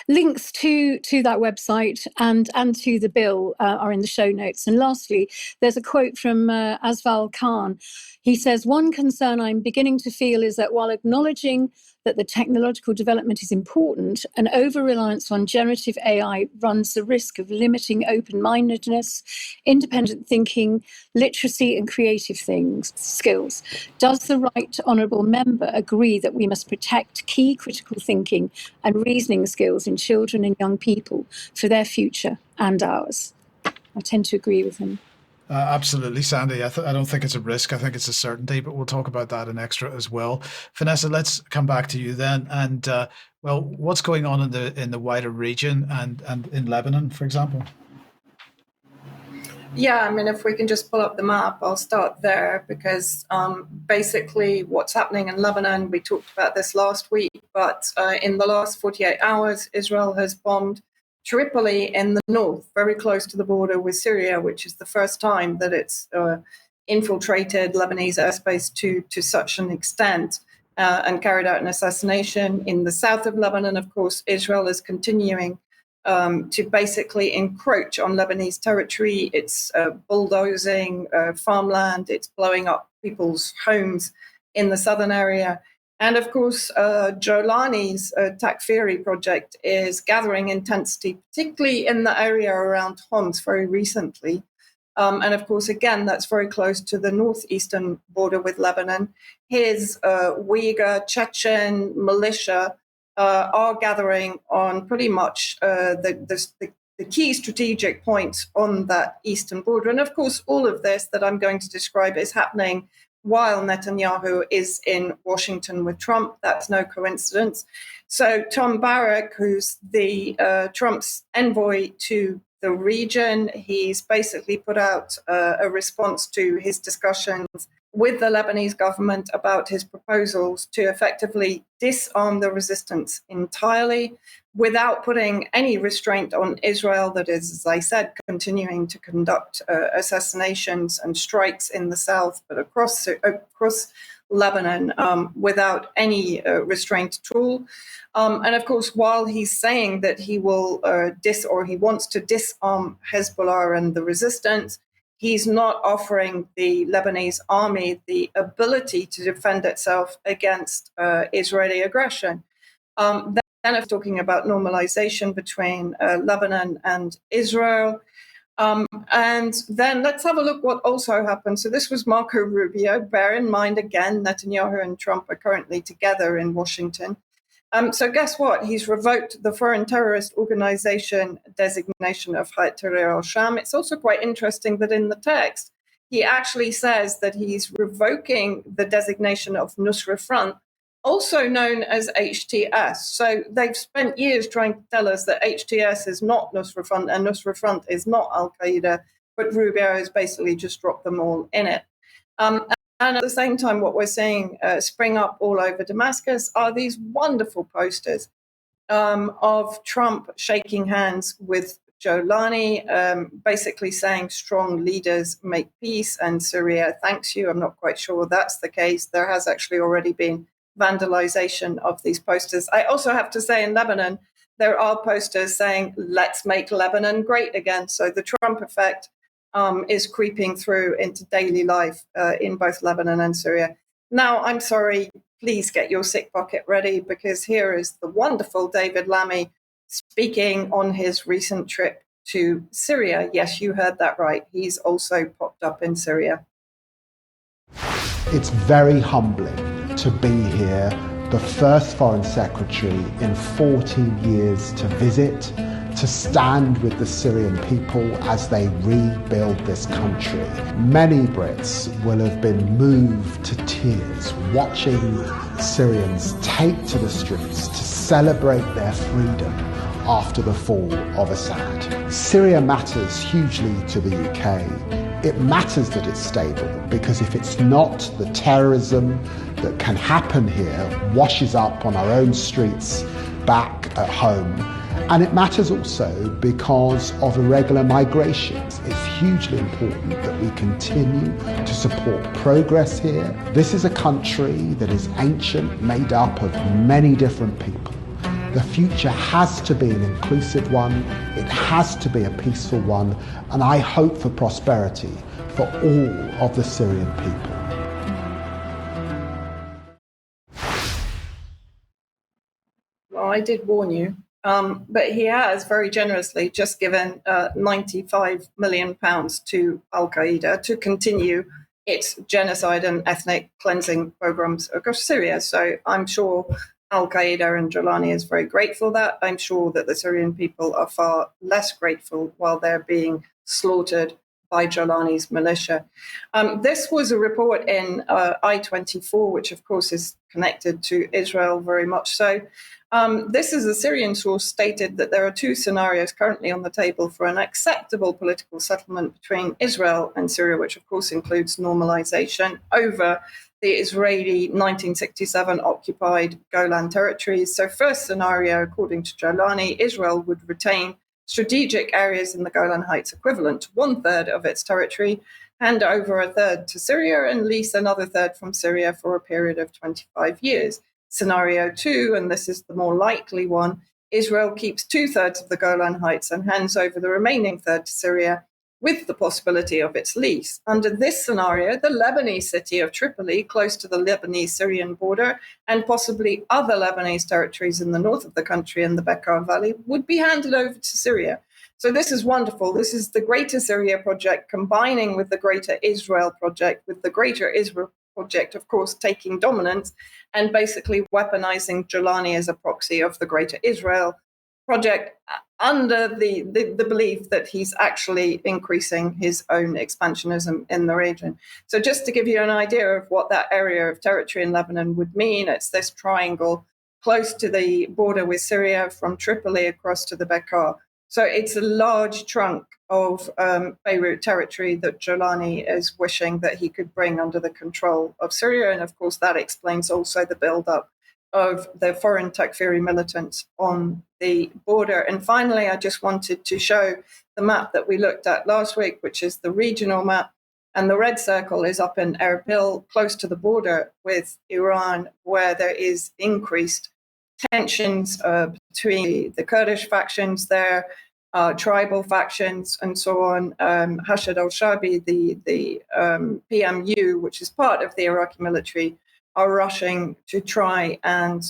Links to that website and to the bill are in the show notes. And lastly, there's a quote from Asval Khan. He says, "One concern I'm beginning to feel is that while acknowledging that the technological development is important, an over-reliance on generative AI runs the risk of limiting open-mindedness, independent thinking, literacy and creative skills. Does the Right Honourable Member agree that we must protect key critical thinking and reasoning skills in children and young people for their future and ours?" I tend to agree with him. Absolutely, Sandy. I don't think it's a risk. I think it's a certainty, but we'll talk about that in extra as well. Vanessa, let's come back to you then. And well, what's going on in the wider region and in Lebanon, for example? Yeah, I mean, if we can just pull up the map, I'll start there because basically what's happening in Lebanon, we talked about this last week, but in the last 48 hours, Israel has bombed Tripoli in the north, very close to the border with Syria, which is the first time that it's infiltrated Lebanese airspace to such an extent and carried out an assassination. In the south of Lebanon, of course, Israel is continuing to basically encroach on Lebanese territory. It's bulldozing farmland, it's blowing up people's homes in the southern area. And of course, Jolani's Takfiri project is gathering intensity, particularly in the area around Homs very recently. And of course, again, that's very close to the northeastern border with Lebanon. His Uyghur Chechen militia are gathering on pretty much the key strategic points on that eastern border. And of course, all of this that I'm going to describe is happening while Netanyahu is in Washington with Trump. That's no coincidence. So Tom Barrack, who's the Trump's envoy to the region, he's basically put out a response to his discussions with the Lebanese government about his proposals to effectively disarm the resistance entirely without putting any restraint on Israel that is, as I said, continuing to conduct assassinations and strikes in the south, but across Lebanon without any restraint at all. And of course, while he's saying that he will he wants to disarm Hezbollah and the resistance, he's not offering the Lebanese army the ability to defend itself against Israeli aggression. Then I'm talking about normalization between Lebanon and Israel. And then let's have a look what also happened. So this was Marco Rubio. Bear in mind, again, Netanyahu and Trump are currently together in Washington. So guess what? He's revoked the foreign terrorist organization designation of Hayat Tahrir al-Sham. It's also quite interesting that in the text, he actually says that he's revoking the designation of Nusra Front, also known as HTS. So they've spent years trying to tell us that HTS is not Nusra Front and Nusra Front is not Al-Qaeda, but Rubio has basically just dropped them all in it. And at the same time, what we're seeing spring up all over Damascus are these wonderful posters of Trump shaking hands with Jolani, basically saying strong leaders make peace and Syria thanks you. I'm not quite sure that's the case. There has actually already been vandalization of these posters. I also have to say in Lebanon, there are posters saying, let's make Lebanon great again. So the Trump effect is creeping through into daily life in both Lebanon and Syria. Now, I'm sorry, please get your sick pocket ready because here is the wonderful David Lammy speaking on his recent trip to Syria. Yes, you heard that right. He's also popped up in Syria. It's very humbling to be here, the first foreign secretary in 14 years to visit, to stand with the Syrian people as they rebuild this country. Many Brits will have been moved to tears watching Syrians take to the streets to celebrate their freedom after the fall of Assad. Syria matters hugely to the UK. It matters that it's stable because if it's not, the terrorism that can happen here washes up on our own streets back at home. And it matters also because of irregular migrations. It's hugely important that we continue to support progress here. This is a country that is ancient, made up of many different people. The future has to be an inclusive one, it has to be a peaceful one, and I hope for prosperity for all of the Syrian people. Well, I did warn you, but he has very generously just given £95 million to Al-Qaeda to continue its genocide and ethnic cleansing programs across Syria. So I'm sure Al-Qaeda and Jolani is very grateful for that. I'm sure that the Syrian people are far less grateful while they're being slaughtered by Jolani's militia. This was a report in I-24, which of course is connected to Israel very much so. This is a Syrian source stated that there are two scenarios currently on the table for an acceptable political settlement between Israel and Syria, which of course includes normalization over the Israeli 1967 occupied Golan territories. So first scenario, according to Jolani, Israel would retain strategic areas in the Golan Heights equivalent to 1/3 of its territory, hand over 1/3 to Syria and lease another 1/3 from Syria for a period of 25 years. Scenario 2, and this is the more likely one, Israel keeps 2/3 of the Golan Heights and hands over the remaining 1/3 to Syria with the possibility of its lease. Under this scenario, the Lebanese city of Tripoli, close to the Lebanese-Syrian border, and possibly other Lebanese territories in the north of the country and the Bekaa Valley, would be handed over to Syria. So this is wonderful. This is the Greater Syria Project combining with the Greater Israel Project, with the Greater Israel Project, of course, taking dominance and basically weaponizing Jolani as a proxy of the Greater Israel Project under the belief that he's actually increasing his own expansionism in the region. So just to give you an idea of what that area of territory in Lebanon would mean, it's this triangle close to the border with Syria from Tripoli across to the Bekaa. So it's a large trunk of Beirut territory that Jolani is wishing that he could bring under the control of Syria. And of course, that explains also the buildup of the foreign Takfiri militants on the border. And finally, I just wanted to show the map that we looked at last week, which is the regional map. And the red circle is up in Erbil, close to the border with Iran, where there is increased tensions between the Kurdish factions there, tribal factions, and so on. Hashd al-Shabi, the PMU, which is part of the Iraqi military, are rushing to try and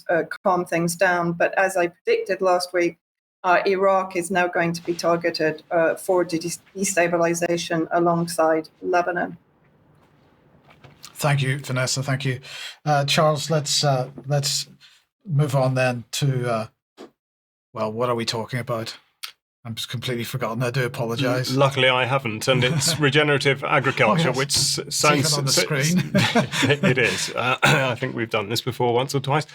calm things down. But as I predicted last week, Iraq is now going to be targeted for destabilization alongside Lebanon. Thank you, Vanessa. Thank you, Charles. Let's move on then to well, what are we talking about? I'm just completely forgotten. I do apologise. Luckily, I haven't, and it's regenerative agriculture, which sounds on the screen. It is. I think we've done this before once or twice.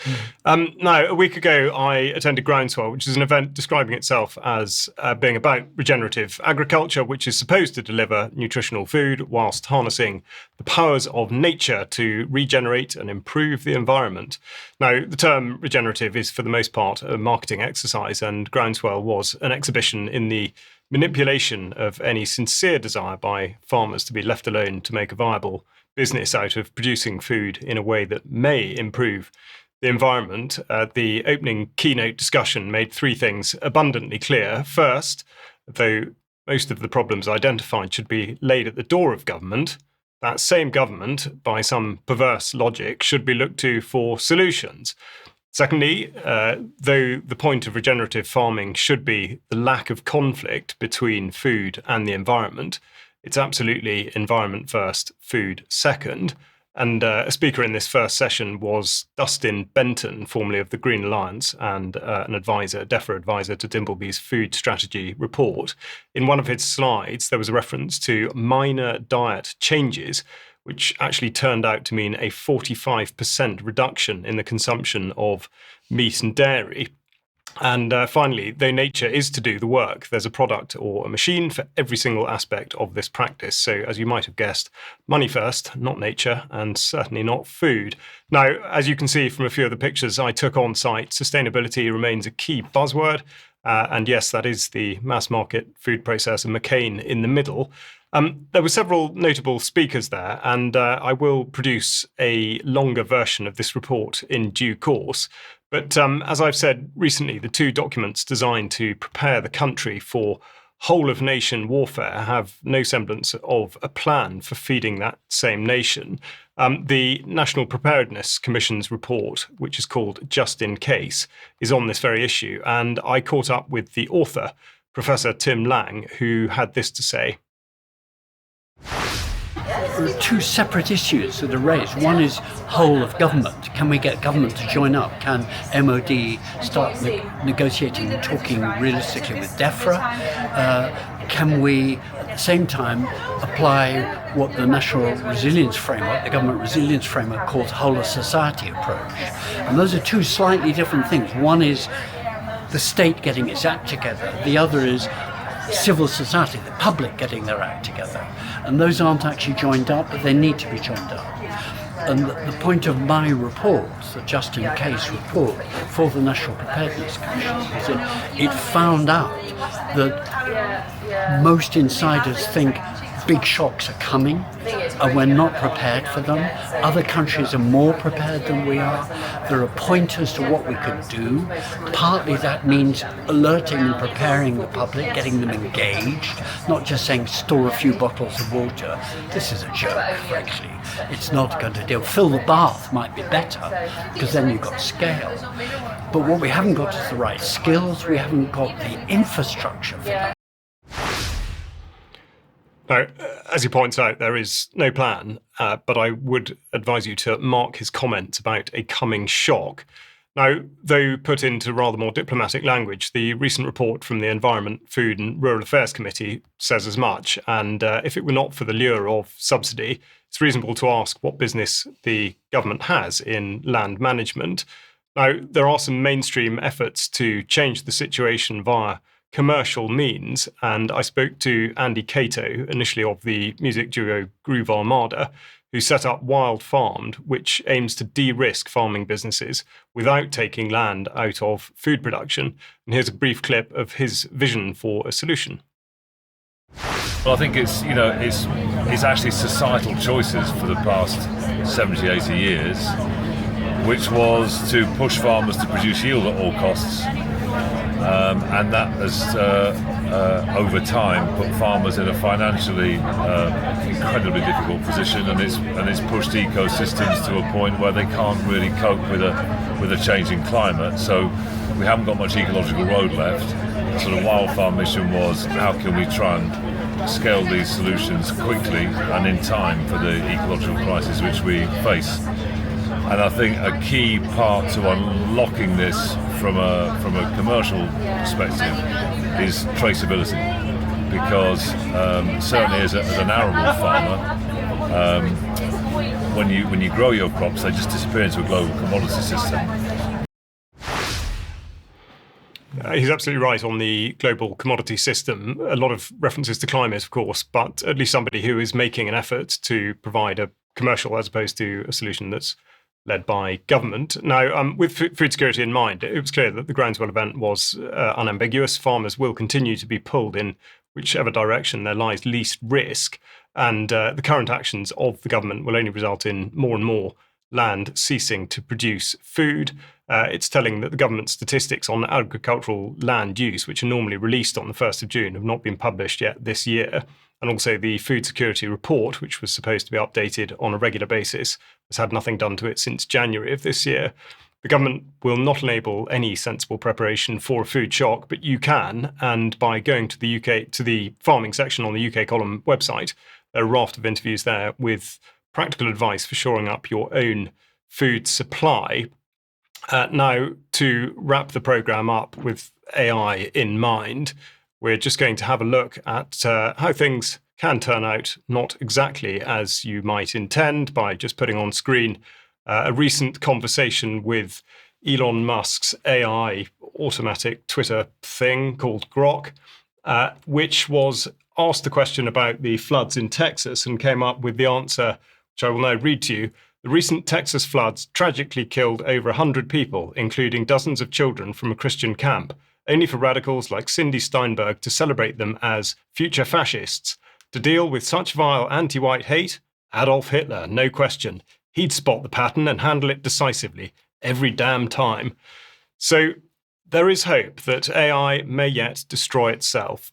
Now, a week ago, I attended Groundswell, which is an event describing itself as being about regenerative agriculture, which is supposed to deliver nutritional food whilst harnessing the powers of nature to regenerate and improve the environment. Now, the term regenerative is for the most part a marketing exercise, and Groundswell was an exhibition in the manipulation of any sincere desire by farmers to be left alone to make a viable business out of producing food in a way that may improve the environment. The opening keynote discussion made three things abundantly clear. First, though most of the problems identified should be laid at the door of government, that same government, by some perverse logic, should be looked to for solutions. Secondly, though the point of regenerative farming should be the lack of conflict between food and the environment, it's absolutely environment first, food second. And a speaker in this first session was Dustin Benton, formerly of the Green Alliance and an advisor, DEFRA advisor to Dimbleby's food strategy report. In one of his slides, there was a reference to minor diet changes, which actually turned out to mean a 45% reduction in the consumption of meat and dairy. And finally, though nature is to do the work, there's a product or a machine for every single aspect of this practice. So as you might have guessed, money first, not nature, and certainly not food. Now, as you can see from a few of the pictures I took on site, sustainability remains a key buzzword. And yes, that is the mass market food processor McCain in the middle. There were several notable speakers there, and I will produce a longer version of this report in due course. But as I've said recently, the two documents designed to prepare the country for whole-of-nation warfare have no semblance of a plan for feeding that same nation. The National Preparedness Commission's report, which is called Just in Case, is on this very issue. And I caught up with the author, Professor Tim Lang, who had this to say. There are two separate issues that are raised. One is whole of government. Can we get government to join up? Can MOD start negotiating and talking realistically with DEFRA? Can we, at the same time, apply what the National Resilience Framework, the Government Resilience Framework, calls whole of society approach? And those are two slightly different things. One is the state getting its act together. The other is civil society, the public getting their act together. And those aren't actually joined up, but they need to be joined up. And the point of my report, the Just in Case report for the National Preparedness Commission, is that it found out that most insiders think big shocks are coming and we're not prepared for them. Other countries are more prepared than we are. There are pointers to what we could do. Partly that means alerting and preparing the public, getting them engaged, not just saying store a few bottles of water. This is a joke, frankly. It's not going to do. Fill the bath might be better because then you've got scale. But what we haven't got is the right skills. We haven't got the infrastructure for that. Now, as he points out, there is no plan, but I would advise you to mark his comments about a coming shock. Now, though put into rather more diplomatic language, the recent report from the Environment, Food and Rural Affairs Committee says as much, and if it were not for the lure of subsidy, it's reasonable to ask what business the government has in land management. Now, there are some mainstream efforts to change the situation via commercial means, and I spoke to Andy Cato, initially of the music duo Groove Armada, who set up Wild Farmed, which aims to de-risk farming businesses without taking land out of food production. And here's a brief clip of his vision for a solution. Well, I think it's actually societal choices for the past 70, 80 years, which was to push farmers to produce yield at all costs. And that has, over time, put farmers in a financially incredibly difficult position, and it's pushed ecosystems to a point where they can't really cope with a changing climate. So we haven't got much ecological road left. So the Wild Farm mission was, how can we try and scale these solutions quickly and in time for the ecological crisis which we face? And I think a key part to unlocking this from a commercial perspective is traceability, because certainly as an arable farmer, when you grow your crops, they just disappear into a global commodity system. He's absolutely right on the global commodity system. A lot of references to climate, of course, but at least somebody who is making an effort to provide a commercial as opposed to a solution that's led by government. Now, with food security in mind, it was clear that the Groundswell event was unambiguous. Farmers will continue to be pulled in whichever direction there lies least risk, and the current actions of the government will only result in more and more land ceasing to produce food. It's telling that the government statistics on agricultural land use, which are normally released on the 1st of June, have not been published yet this year. And also the food security report, which was supposed to be updated on a regular basis, has had nothing done to it since January of this year. The government will not enable any sensible preparation for a food shock, but you can. And by going to the farming section on the UK Column website, there are a raft of interviews there with practical advice for shoring up your own food supply. Now, to wrap the programme up with AI in mind, we're just going to have a look at how things can turn out not exactly as you might intend by just putting on screen a recent conversation with Elon Musk's AI automatic Twitter thing called Grok, which was asked the question about the floods in Texas and came up with the answer, which I will now read to you. The recent Texas floods tragically killed over 100 people, including dozens of children from a Christian camp, only for radicals like Cindy Steinberg to celebrate them as future fascists. To deal with such vile anti-white hate, Adolf Hitler, no question. He'd spot the pattern and handle it decisively. every damn time. So there is hope that AI may yet destroy itself.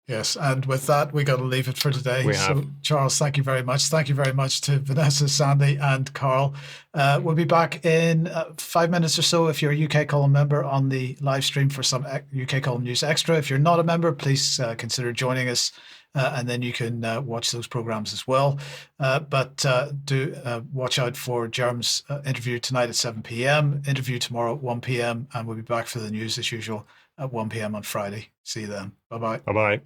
Yes, and with that, we got to leave it for today. So, Charles, thank you very much. Thank you very much to Vanessa, Sandy, and Carl. We'll be back in 5 minutes or so if you're a UK Column member on the live stream for some UK Column News Extra. If you're not a member, please consider joining us, and then you can watch those programs as well. But do watch out for Jerem's interview tonight at 7 p.m., interview tomorrow at 1 p.m., and we'll be back for the news as usual at 1 p.m. on Friday. See you then. Bye-bye. Bye-bye.